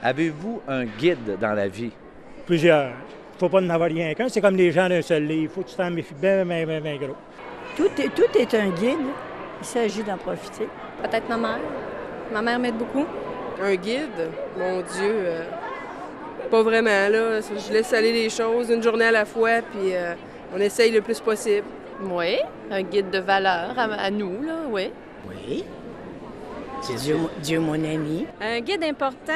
Avez-vous un guide dans la vie? Plusieurs. Il ne faut pas en avoir rien qu'un. C'est comme les gens d'un seul lit. Il faut que tu t'en méfies bien, bien, bien, bien gros. Tout est un guide. Il s'agit d'en profiter. Peut-être ma mère. Ma mère m'aide beaucoup. Un guide? Mon Dieu, pas vraiment, là. Je laisse aller les choses une journée à la fois, puis on essaye le plus possible. Oui, un guide de valeur à nous, là, oui. Oui. C'est Dieu, mon ami. Un guide important,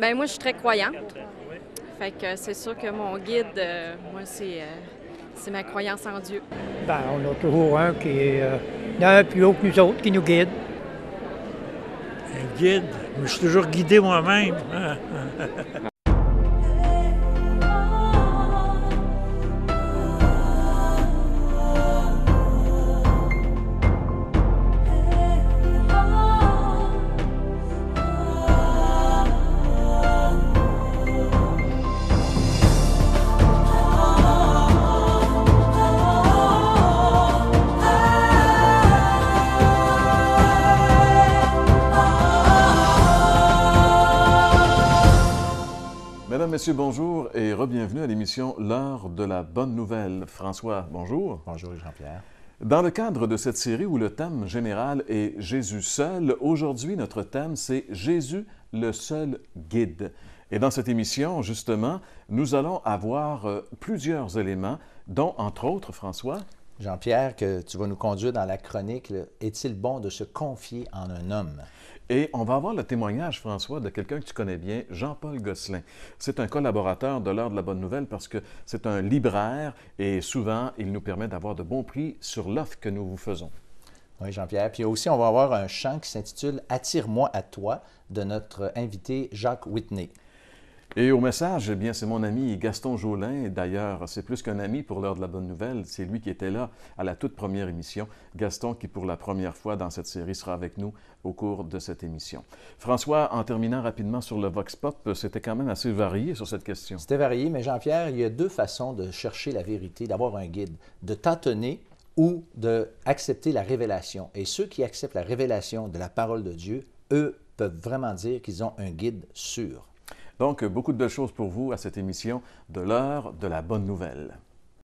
ben moi, je suis très croyante. Fait que c'est sûr que mon guide, moi, c'est ma croyance en Dieu. Ben, on a toujours un qui est d'un plus haut que nous autres, qui nous guide. Un guide? Je me suis toujours guidé moi-même. Mesdames, Messieurs, bonjour et re-bienvenue à l'émission L'heure de la bonne nouvelle. François, bonjour. Bonjour Jean-Pierre. Dans le cadre de cette série où le thème général est Jésus seul, aujourd'hui notre thème c'est Jésus le seul guide. Et dans cette émission, justement, nous allons avoir plusieurs éléments, dont entre autres, François, Jean-Pierre, que tu vas nous conduire dans la chronique « Est-il bon de se confier en un homme ?» Et on va avoir le témoignage, François, de quelqu'un que tu connais bien, Jean-Paul Gosselin. C'est un collaborateur de l'heure de la bonne nouvelle parce que c'est un libraire et souvent, il nous permet d'avoir de bons prix sur l'offre que nous vous faisons. Oui, Jean-Pierre. Puis aussi, on va avoir un chant qui s'intitule « Attire-moi à toi » de notre invité Jacques Whitney. Et au message, eh bien, c'est mon ami Gaston Jolin. D'ailleurs, c'est plus qu'un ami pour l'heure de la bonne nouvelle. C'est lui qui était là à la toute première émission. Gaston qui, pour la première fois dans cette série, sera avec nous au cours de cette émission. François, en terminant rapidement sur le Vox Pop, c'était quand même assez varié sur cette question. C'était varié, mais Jean-Pierre, il y a deux façons de chercher la vérité, d'avoir un guide, de tâtonner ou d'accepter la révélation. Et ceux qui acceptent la révélation de la parole de Dieu, eux, peuvent vraiment dire qu'ils ont un guide sûr. Donc, beaucoup de belles choses pour vous à cette émission de l'heure de la bonne nouvelle.